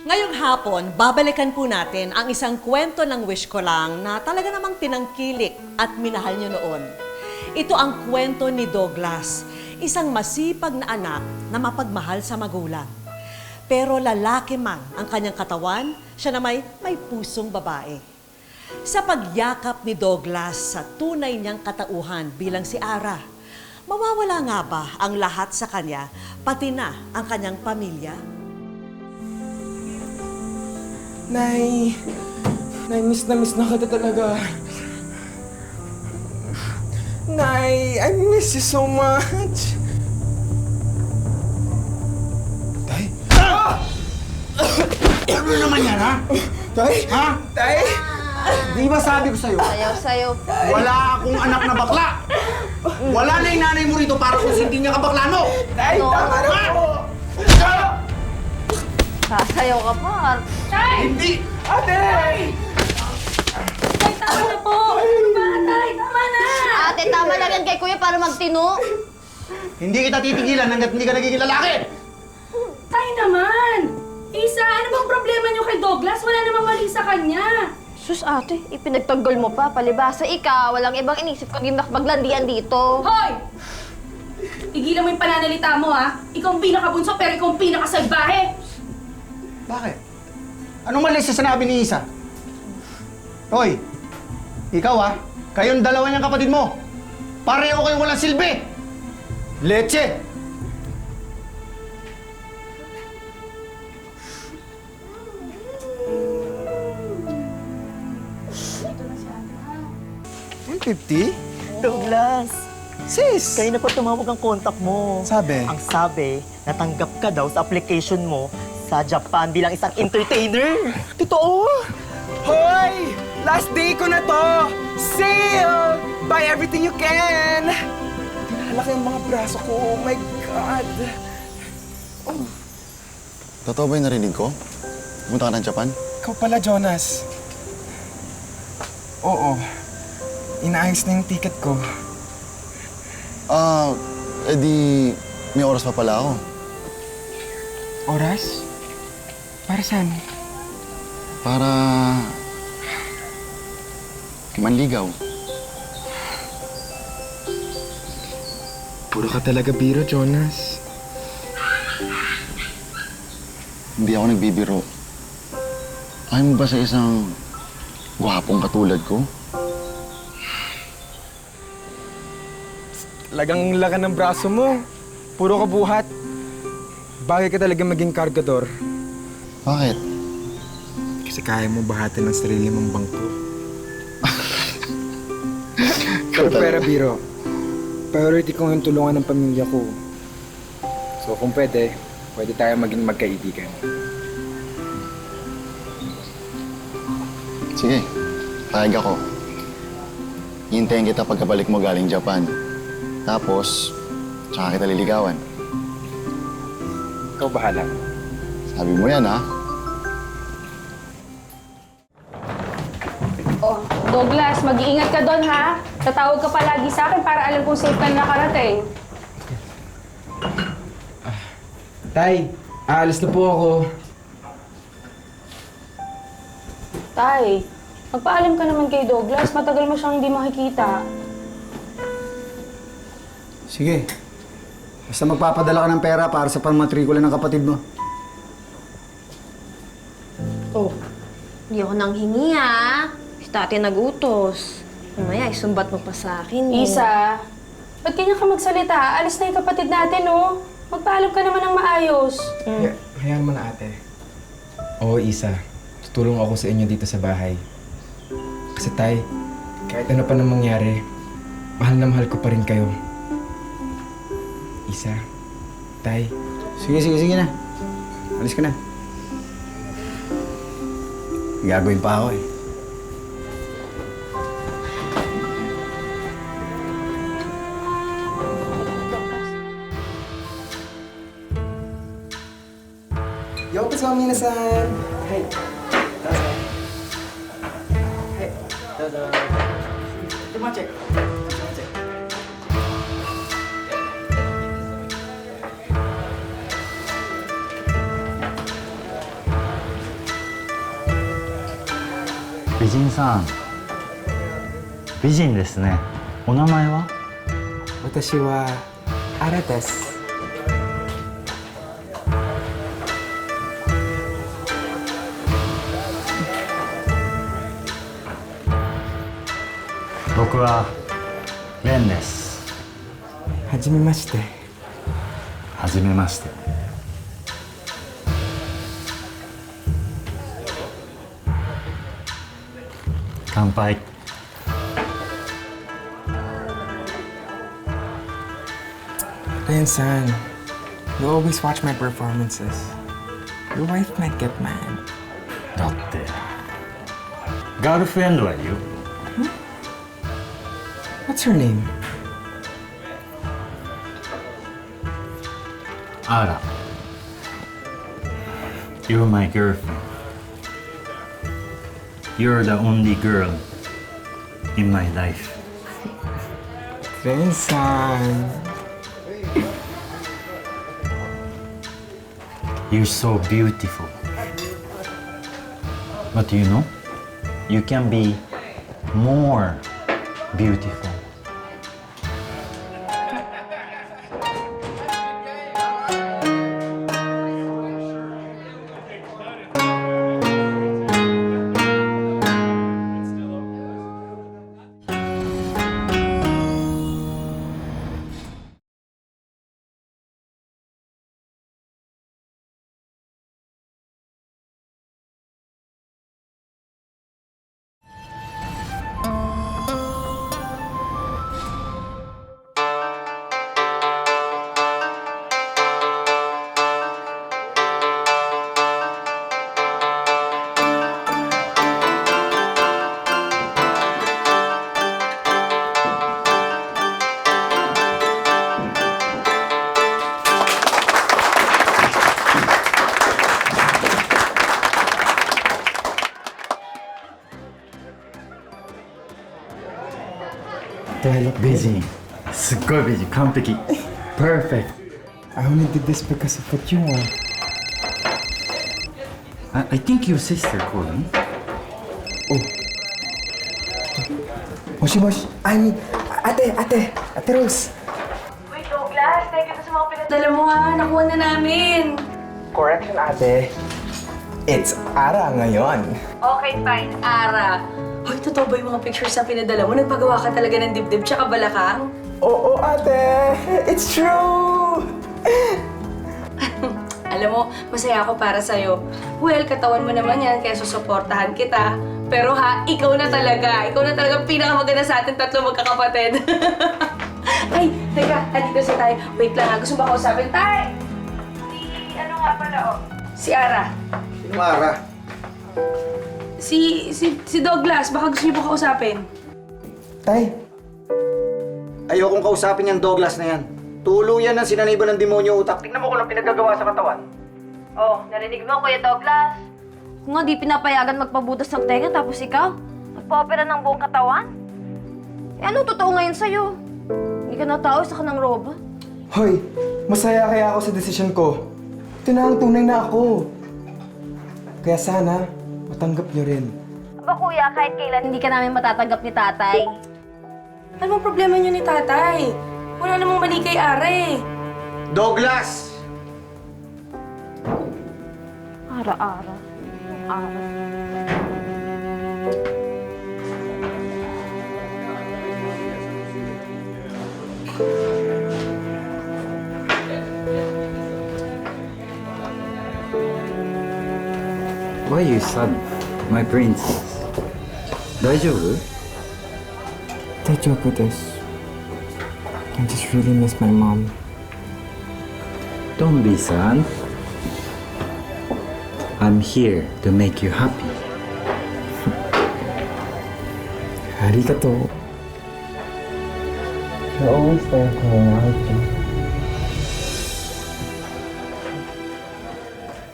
Ngayong hapon, babalikan po natin ang isang kwento ng Wish Ko Lang na talaga namang tinangkilik at minahal niyo noon. Ito ang kwento ni Douglas, isang masipag na anak na mapagmahal sa magulang. Pero lalaki man ang kanyang katawan, siya na may pusong babae. Sa pagyakap ni Douglas sa tunay niyang katauhan bilang si Ara, mawawala nga ba ang lahat sa kanya, pati na ang kanyang pamilya? Nay, miss na kita talaga. Nay, I miss you so much. Tay? Ano naman yan, ha? Tay? Ha? Tay? Di ba sabi ko sa'yo? Sayaw. Wala akong anak na bakla! Wala na yung nanay mo rito para kung hindi niya kabaklaan mo! Tay, No. tama na po! Sasayaw ka pa. Hindi! Ate! Tama na po! Ano ba, Tay? Tama na! Ate, tama lang yan kay Kuya para magtino. Hindi kita titigilan hanggat hindi ka nagiging lalaki! Tay naman! Isa, ano bang problema niyo kay Douglas? Wala namang mali sa kanya. Sus, ate, ipinagtanggol mo pa. Palibasa ikaw, walang ibang inisip kang makbaglandian dito. Hoy! Tigilan mo yung pananalita mo, ha? Ikaw ang pinakabunso, pero ikaw ang pinakasalbahe. Bakit? Anong mali sa sinabi ni Isa? Hoy! Ikaw kayong dalawa niyang kapatid mo. Pareho kayong walang silbi! Leche! $150? Douglas, Sis! kayo na pa tumawag ang contact mo. Sabi? Ang sabi, natanggap ka daw sa application mo sa Japan bilang isang entertainer. Totoo? Hoy! Last day ko na to! Sale! Buy everything you can! Dinalaki ang mga braso ko. Oh my God! Totoo ba yung narinig ko? Pumunta ka ng Japan? Ikaw pala, Jonas. Oo. Inaayos na yung ticket ko. Edi may oras pa pala ako. Oras? Para saan? Para manligaw. Puro ka talaga biro, Jonas. Hindi ako nagbibiro. Ayaw mo ba sa isang gwapong katulad ko? Lagang lakan ng braso mo. Puro ka buhat. Bagay ka talaga maging kargador. Bakit? Kasi kaya mo bahatin ang sarili mong bangko. Ikaw Pero talaga. biro, priority ko yung tulungan ng pamilya ko. So kung pwede tayo maging magkaibigan. Sige, payag ako. Hintayin kita pagkabalik mo galing Japan. Tapos, tsaka kita liligawan. Ikaw bahala. Sabi mo yan, ha? Oh, Douglas, mag-iingat ka doon, ha? Tatawag ka palagi sa akin para alam kung safe ka na nakarating. Tay, aalis na po ako. Tay, magpaalam ka naman kay Douglas. Matagal mo siyang hindi makikita. Sige. Basta magpapadala ka ng pera para sa pamatrikula ng kapatid mo. Oh, hindi ako nang hingi, ha? Si tate nagutos. Mamaya, isumbat mo pa sa akin, eh. Isa, ba't ganyan ka magsalita? Alis na yung kapatid natin, oh. Magpaalam ka naman ng maayos. Hayaan mo na, ate. Oo, Isa. Tutulong ako sa inyo dito sa bahay. Kasi tay, kahit ano pa nang mangyari, mahal na mahal ko pa rin kayo. Isa, tay. Sige na. Alis ka na. May gagawin pa ako eh. Yo, kasama minasan. Hey. Hey. Cuma cek. 美人さん。美人ですね。お名前は？私はアラです。僕はレンです。はじめまして。はじめまして。乾杯。Ren-san, you always watch my performances. Your wife might get mad. だってガールフレンドはいるよ。What's her name? Ara. You're my girlfriend. You're the only girl in my life. Ren-san. You're so beautiful. But you know, you can be more beautiful. Do I look good? 美人。すっごい美人。完璧。Perfect. I only did this because of what you want. I think your sister called me. Moshi, ate Rose. Wait, Douglas, thank you sa mga pinadala mo ha. Nakuha na namin. Correction, ate. It's Ara ngayon. Okay, fine. Ara. Hoy, totoo ba yung mga pictures na pinadala mo? Nagpagawa ka talaga ng dibdib tsaka balakang? Oo, ate. It's true. Alam mo, masaya ako para sa'yo. Well, katawan mo naman yan, kaya susuportahan kita. Pero ha, ikaw na talaga. Ikaw na talaga pinakamaganda sa ating tatlo magkakapatid. Ay, teka, andito si Tay. Wait lang ha, gusto mo ba kausapin? Tay! Ano nga pala, oh? Si Ara. Sino Ara? Si Douglas, baka gusto niyo po kausapin. Tay, Ayokong kausapin yung Douglas na yan. Tuluyan ng sinaniba ng demonyo utak. Tingnan mo kung anong pinagagawa sa katawan. Oh, narinig mo, Kuya Douglas? Kung nga di pinapayagan magpabutas ng tenga tapos ikaw, magpa-opera ng buong katawan? Eh, anong totoo ngayon sa'yo? Hindi ka na tao, isa ka ng roba. hoy, masaya kaya ako sa desisyon ko. Ito na ang tunay na ako. Kaya sana, matanggap niyo rin. Aba kuya, kahit kailan hindi ka namin matatanggap ni tatay. Ano bang problema niyo ni tatay? Wala namang mali kay Are. Douglas! Ara-ara. Ara. Why you sad, my princess? 大丈夫? Daijoubu desu. I just really miss my mom. Don't be sad. I'm here to make you happy. Arigatou. You're always there for me, aren't you?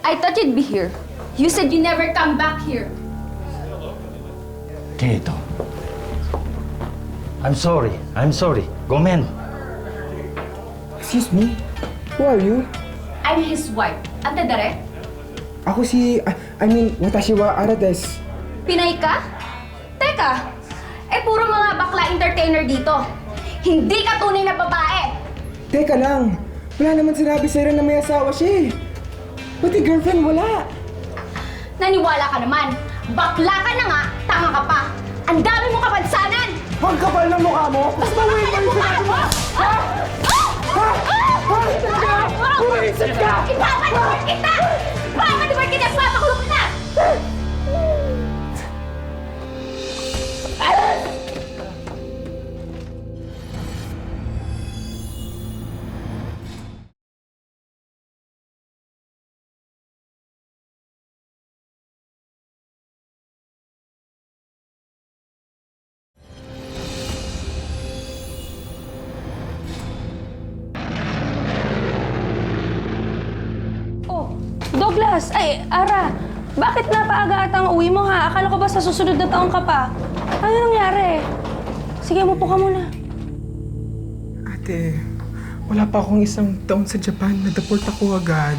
I thought you'd be here. You said you never come back here. Kato. I'm sorry. ごめん. Excuse me? Who are you? I'm his wife. Ante dare? Ako si... I mean, watashi wa Ara desu. Pinay ka? ah. Eh, puro mga bakla entertainer dito. Hindi ka tunay na babae. Teka lang, wala naman sinabi sa'yo na may asawa siya eh. Pati girlfriend wala. Naniwala ka naman. Bakla ka na nga, tanga ka pa. Ang dami mo kapansanan! Ang kapal ng mukha mo! Mas bawiin mo yung sinabi mo! Ha? Ha? Ha? Talaga? Bumisit ka! Ipapadibad kita! Ipapadibad kita! Papakulong kita! Oh, Douglas! Ay, Ara! Bakit napaaga ata ang uwi mo ha? Akala ko ba sa susunod na taon ka pa? Ano nangyari? Sige, umupo ka muna. Ate, wala pa akong isang taon sa Japan. Na-deport ako agad.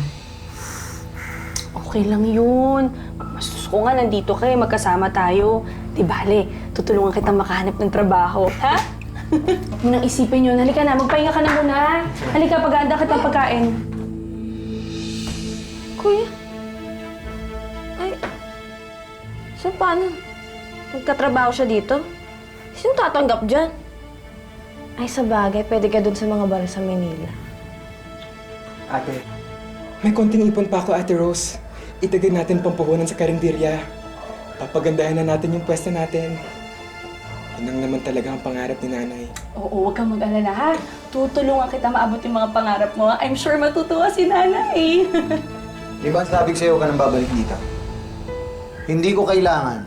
Okay lang yun. Mas gusto ko nga nandito kayo, magkasama tayo. Di bale, tutulungan kitang makahanap ng trabaho. Ha? Huwag mo nang isipin yun. Halika na, magpahinga ka na muna. Halika, pag-aanda kitang pagkain. Kuya? Ay, so paano? Magkatrabaho siya dito? Sino tatanggap dyan? Ay, sa bagay, pwede ka dun sa mga bar sa Manila. Ate, may konting ipon pa ako, Ate Rose. Itagin natin pampuhunan sa karinderya. Papagandahan na natin yung pwesto natin. Yun ang naman talaga ang pangarap ni Nanay. Oo, huwag kang mag-alala ha. Tutulungan kita maabot yung mga pangarap mo. I'm sure matutuwa si Nanay. Di ba sabi ko sa'yo ka nang babalik dito? Hindi ko kailangan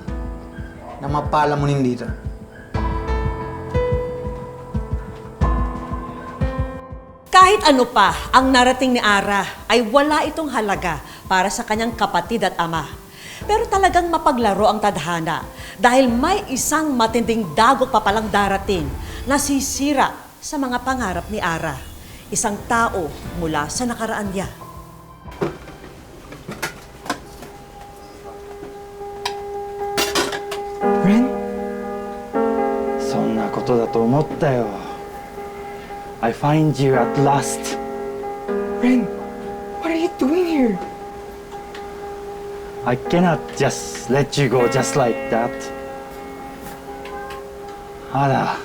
na mapalamunin dito. Kahit ano pa ang narating ni Ara ay wala itong halaga para sa kanyang kapatid at ama. Pero talagang mapaglaro ang tadhana dahil may isang matinding dagok pa palang darating na sisira sa mga pangarap ni Ara. Isang tao mula sa nakaraan niya. Ren? そんなことだと思ったよ。I find you at last. Ren, what are you doing here? I cannot just let you go just like that. Ada,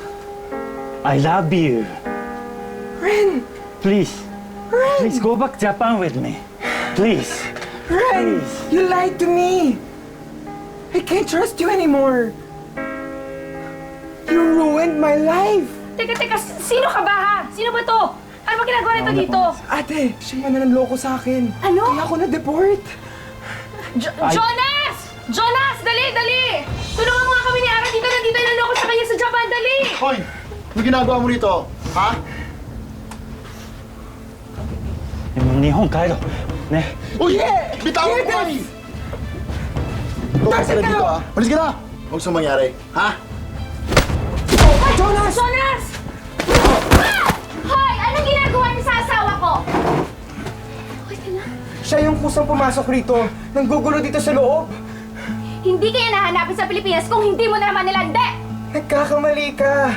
I love you. Ren! Please, please go back Japan with me. Please. Ren! Please. You lied to me! I can't trust you anymore! You ruined my life! Teka, sino ka ba ha? Sino ba to? Ano ba ginagawa nito dito? Ate, siya yung nanloko sa akin. Ano? Kaya ako na-deport. Jonas! Jonas! Dali! Tulungan mo nga kami ni Ara dito. Nandito yung naloko sa kanya sa Japan. Dali! Hoy! Ano ginagawa mo rito? Ha? 日本帰ろう。ね。 Uy! Bitawan mo kami! Umalis ka na dito, ha? Umalis ka na! Huwag sa mangyari, ha? Jonas! Jonas! Ah! Hoy! Anong ginagawa niyo sa asawa ko? Okay ka na? Siya yung kusang pumasok rito. Nanggugulo dito sa loob. Hindi kaya nahanapin sa Pilipinas kung hindi mo na naman nilande! Nagkakamali ka.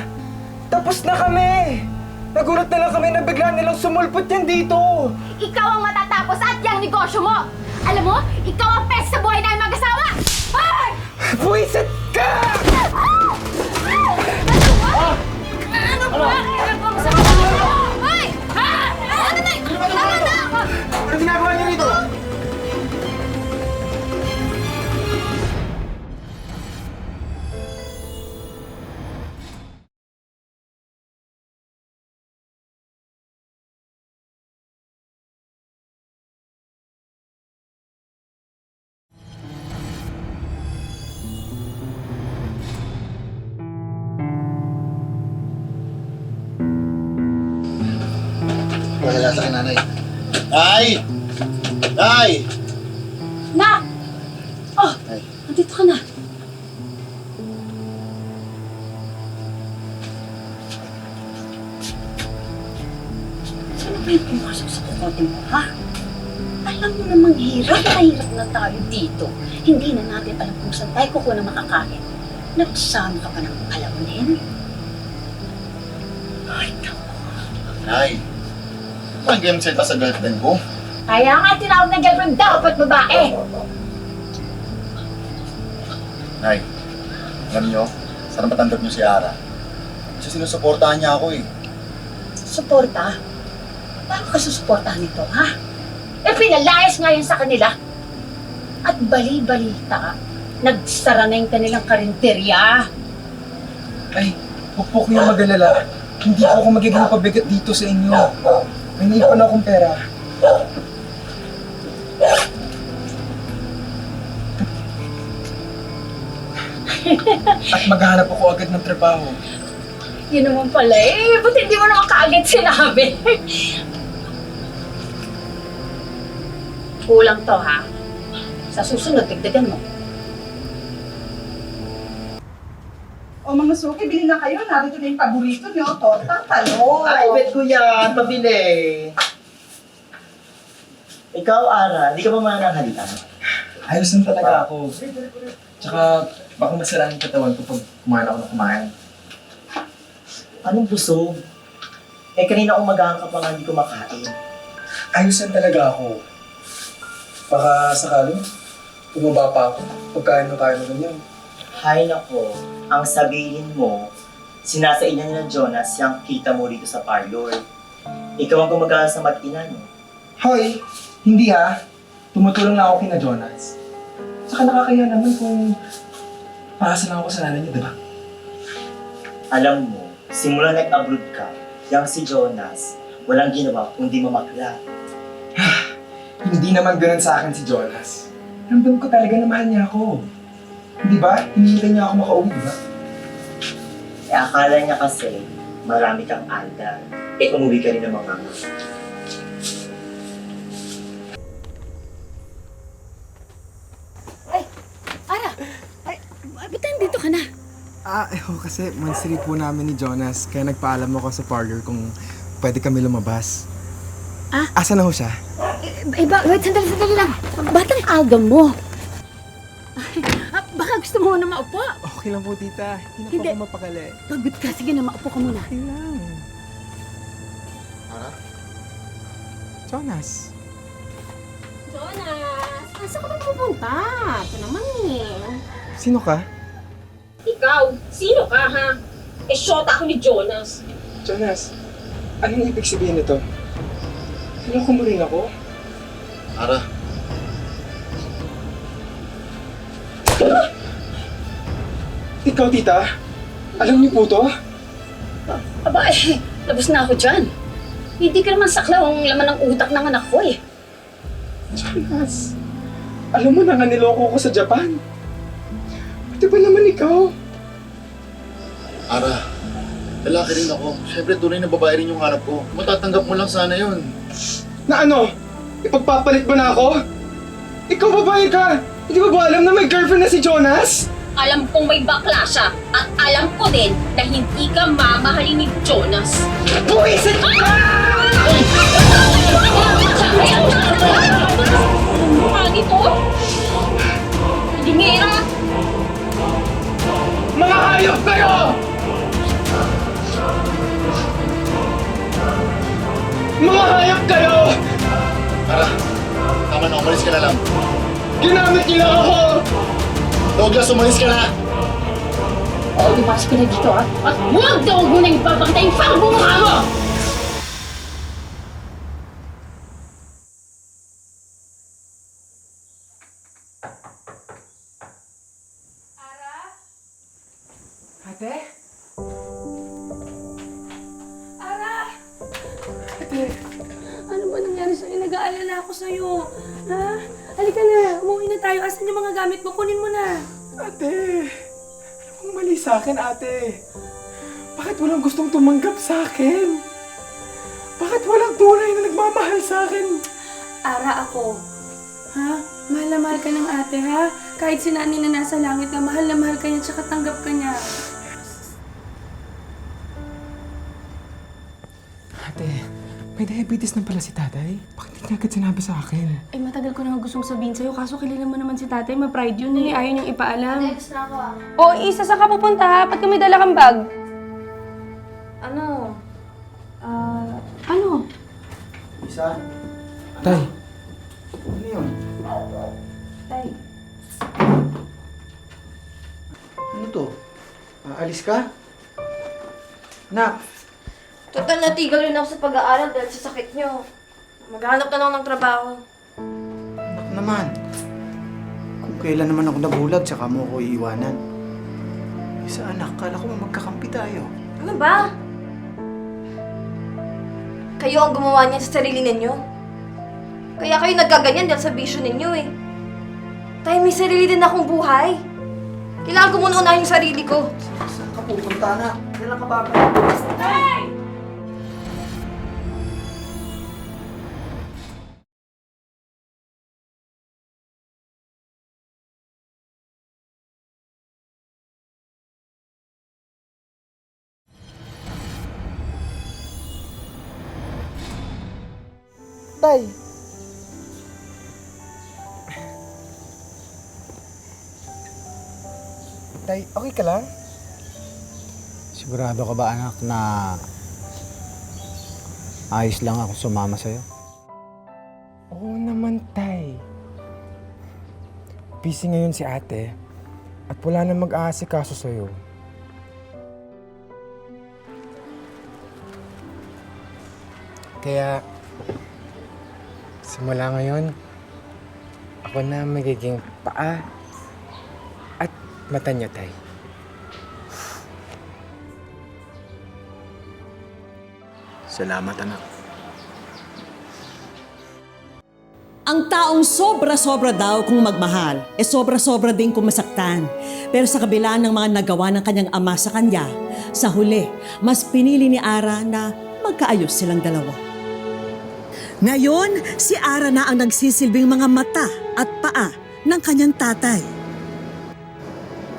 Tapos na kami. Nagulat na lang kami na bigla nilang sumulpot yan dito. Ikaw ang matatapos at yung negosyo mo! Alam mo, ikaw ang pes sa buhay namin mag-asawa! Hoy! Buwisit ka! Ano ba? Ginagawa mo sa mga mo? Hoy! Ha? Ano na? Tama na! Ano ginagawa niyo rito? Wala sa akin, nanay. Nay! Nay! Nak! Oh! Ay. Nandito ka na. Sino ba yung pumasok sa kukote mo, ha? Alam mo namang hirap na tayo dito. Hindi na natin alam kung saan tayo kukuha ng makakain. Nagsama ka pa ng palamunin? Ay, naku. Nay, parang game set sa girlfriend ko. Kaya nga tinawag na girlfriend dapat babae. Nay, alam nyo, sana matanggap nyo si Ara. Kasi sinusuportahan niya ako eh. Suporta? Paano ka susuportahan nito, ha? Eh, pinalayas nga yan sa kanila. At bali-balita, nagsara na yung kanilang karinterya. Ay, huwag po kayong mag-alala. Hindi po ako magiging pabigat dito sa inyo. May naipon akong pera. At maghahanap ako agad ng trabaho. Yun naman pala eh. Ba't hindi mo naman kaagad sinabi? Kulang to, ha? Sa susunod, tigdagan mo. O mga suki, bili na kayo. Narito na yung paborito nyo, torta, talong. Ay, bet ko yan. Pabili. Ikaw, Ara, di ka ba mananghalitan? Ayos lang talaga ako. Tsaka, baka masiraan yung katawan ko pag kumain ako ng kumain. Anong busog? Eh, kanina umagaan ka pa nga hindi kumakain. Ayos lang talaga ako. Baka sakaling, tumaba pa ako pagkain mo tayo ng ganyan. Hay nako, ang sabihin mo, sinasainan niya ng Jonas yung kita mo rito sa parlor. Ikaw ang gumagana sa mag-ina, no? Hoy, hindi ha. Tumutulong lang ako kina Jonas. Saka nakakaya naman kung paasa lang ako sa nanay niya, di ba? Alam mo, simula nag-abroad ka, yung si Jonas, walang ginawa kundi mamakla. Hindi naman ganun sa akin si Jonas. Ramdam ko talaga na mahal niya ako. Di ba? Hinihintay niya ako makauwi, di ba? Eh, akala niya kasi, marami kang andal. Eh, umuwi ka rin ng mga Ara! Ay, ba't nandito ka na? Kasi monthly po namin ni Jonas, kaya nagpaalam ako sa parlor kung pwede kami lumabas. Ah? Asa na ho siya? Wait, sandali lang. Batang aga mo. Baka gusto mo na maupo. Okay lang po, tita. Hindi Hindi. na po ako mapakali. Pagod ka, sige na, maupo ka muna. Okay lang. Ara? Jonas. Jonas, saan ka ba pupunta? Ito naman eh. Sino ka? Ikaw, sino ka, ha? Eh, shota ako ni Jonas. Jonas, anong ibig sabihin nito? Niloko mo rin ako? Ara, Ikaw, tita? Alam niyo po to? Aba, eh, labas na ako dyan. Hindi ka naman saklaw ang laman ng utak ng anak ko, eh. Jonas, alam mo na nga niloko ko sa Japan. Pati ba naman ikaw? Ara, lalaki rin ako. Siyempre, tunay na babae rin yung hanap ko. Matatanggap mo lang sana yun. Na ano? Ipagpapalit ba na ako? Ikaw babae ka! Hindi mo ba alam na may girlfriend na si Jonas? Alam kong may bakla siya at alam ko din na hindi ka mamahalin ni Jonas. Buwisit ka! Mukha nito? Dingera! Mga hayop kayo! Mga hayop kayo! Ara, tama na, umalis ka na lang. Ginamit nila ako! Douglas, umalis ka na! O, lumas ka na dito, ha? At huwag daw mo nang ipapakita yung pangbumukha mo! Ate? Ara! Ate! Ano ba nangyari sa'yo? Nag-aalala ako sa'yo. Ha? Halika na, umuwi na tayo. Asan yung mga gamit mo? Kunin mo na. Ate! Ano bang mali sa akin, ate? Bakit walang gustong tumanggap sa akin? Bakit walang tunay na nagmamahal sa akin? Ara ako. Ha? Mahal na mahal ka ng ate, ha? Kahit si Nani na nasa langit na mahal ka niya tsaka tanggap ka niya. Ate, May diabetes na pala si tatay. Bakit hindi niya agad sinabi sa akin? Ay, matagal ko na nga gustong sabihin sa'yo, kaso kilala mo naman si tatay, ma-pride yun eh. Ayaw niyang ipaalam. Next na ako ah. O, Isa, saan ka pupunta ha? Ba't ka may dala kang bag? Ano? Ano? Isa? Tay, Ano yun? Tay. Ano to? Aalis ka? Nak, Total natigil rin ako sa pag-aaral dahil sa sakit nyo. Maghanap na lang ng trabaho. nak naman. Kung kailan naman ako nabulag, tsaka mo ako iiwanan. Isa anak, kala ko magkakampi tayo. Ano ba? Kayo ang gumawa niyan sa sarili ninyo. Kaya kayo nagkaganyan dahil sa bisyo ninyo eh. Tayo may sarili din akong buhay. Kailangan ko muna unahin yung sarili ko. Saan ka pupunta, anak? Kailan ka ba? tay. Tay, okay ka lang? Sigurado ka ba, anak, na ayos lang ako sumama sa'yo? Oo naman, tay. Busy ngayon si ate at wala na mag-aasikaso sa'yo. Kaya, simula ngayon, ako na magiging paa at mata niyo, tay. Salamat, anak. Ang taong sobra-sobra daw kung magmahal, sobra-sobra din kung masaktan. Pero sa kabila ng mga nagawa ng kanyang ama sa kanya, sa huli, mas pinili ni Ara na magkaayos silang dalawa. Ngayon, si Ara na ang nagsisilbing mga mata at paa ng kanyang tatay.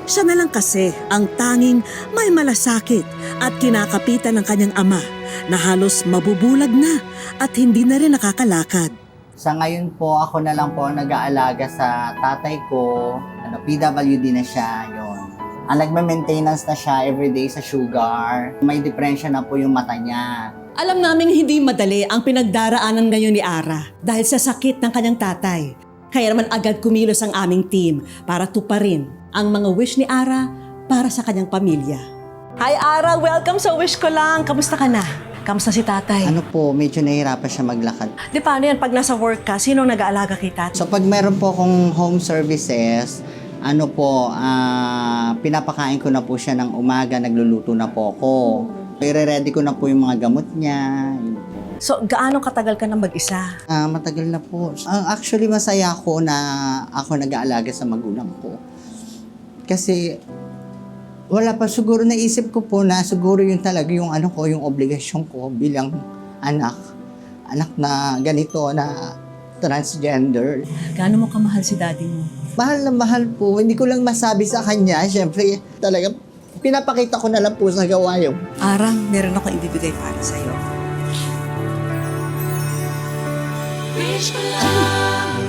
Siya na lang kasi ang tanging may malasakit at kinakapitan ng kanyang ama na halos mabubulag na at hindi na rin nakakalakad. Sa ngayon po, ako na lang po ang nag-aalaga sa tatay ko. PWD na siya, yon. Ang nagme-maintenance na siya everyday sa sugar. May depression na po yung mata niya. Alam naming hindi madali ang pinagdaraanan ngayon ni Ara dahil sa sakit ng kanyang tatay. Kaya naman agad kumilos ang aming team para tuparin ang mga wish ni Ara para sa kanyang pamilya. Hi Ara! Welcome sa Wish Ko Lang! Kamusta ka na? Kamusta si tatay? Ano po, medyo nahihirapan siya maglakad. Di paano yan? Pag nasa work ka, sino nag-aalaga kay tatay? So pag meron po akong home services, ano po, pinapakain ko na po siya ng umaga, nagluluto na po ako. I-ready ko na po yung mga gamot niya. So, gaano katagal ka na mag-isa? Matagal na po. Actually, masaya ako na ako nag-aalaga sa magulang ko. Kasi wala pa siguro naisip ko po na siguro yung talaga yung ano ko, yung obligasyon ko bilang anak. Anak na ganito na transgender. Gaano mo kamahal si daddy mo? Mahal na mahal po. Hindi ko lang masabi sa kanya. Siyempre, talaga pinapakita ko na lang po sa gawa yung. Ara, meron ako ibibigay para sa'yo.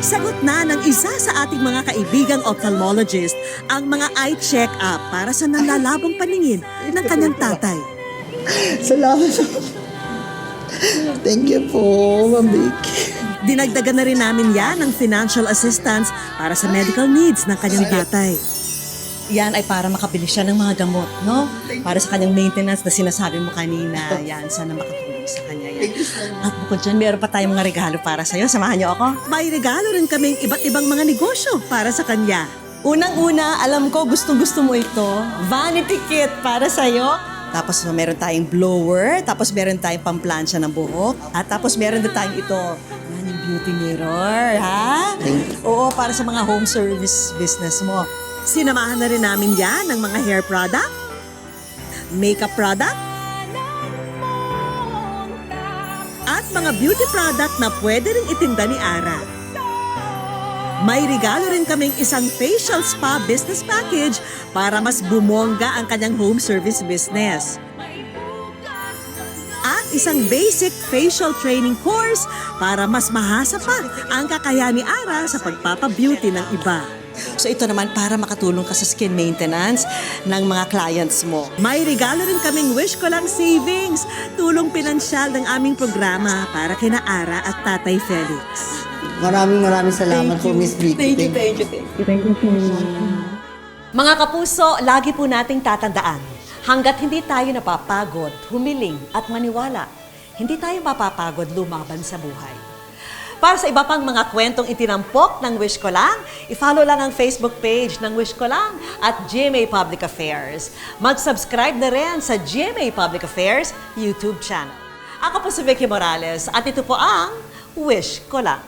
Sagot na ng isa sa ating mga kaibigang ophthalmologist ang mga eye check-up para sa nalalabong paningin ng kanyang tatay. Salamat. Thank you po, Ma'am Vicky. Dinagdagan na rin namin yan ng financial assistance para sa medical needs ng kanyang tatay. Yan ay para makabili siya ng mga gamot, no? Para sa kanyang maintenance na sinasabi mo kanina. Yan, sana makatulong sa kanya yan. At bukod dyan, meron pa tayong mga regalo para sa'yo. Samahan niyo ako. May regalo rin kaming iba't ibang mga negosyo para sa kanya. Unang-una, alam ko gustong-gusto mo ito. Vanity kit para sa'yo. Tapos meron tayong blower. Tapos meron tayong pamplansya ng buhok. At tapos meron din tayong ito. Yan yung beauty mirror, ha? Oo, para sa mga home service business mo. Sinamahan na rin namin yan ng mga hair product, makeup product, at mga beauty product na pwede rin itinda ni Ara. May regalo rin kaming isang facial spa business package para mas bumongga ang kanyang home service business. At isang basic facial training course para mas mahasa pa ang kakayahan ni Ara sa pagpapabeauty ng iba. So ito naman para makatulong ka sa skin maintenance ng mga clients mo. May regalo rin kaming Wish Ko Lang Savings, tulong pinansyal ng aming programa para kina Ara at Tatay Felix. Maraming salamat po, Miss Vicky. Thank you. Mga kapuso, lagi po nating tatandaan, hanggat hindi tayo napapagod, humiling at maniwala, hindi tayo mapapagod lumaban sa buhay. Para sa iba pang mga kwentong itinampok ng Wish Ko Lang, i-follow lang ang Facebook page ng Wish Ko Lang at GMA Public Affairs. Mag-subscribe na rin sa GMA Public Affairs YouTube channel. Ako po si Vicky Morales at ito po ang Wish Ko Lang.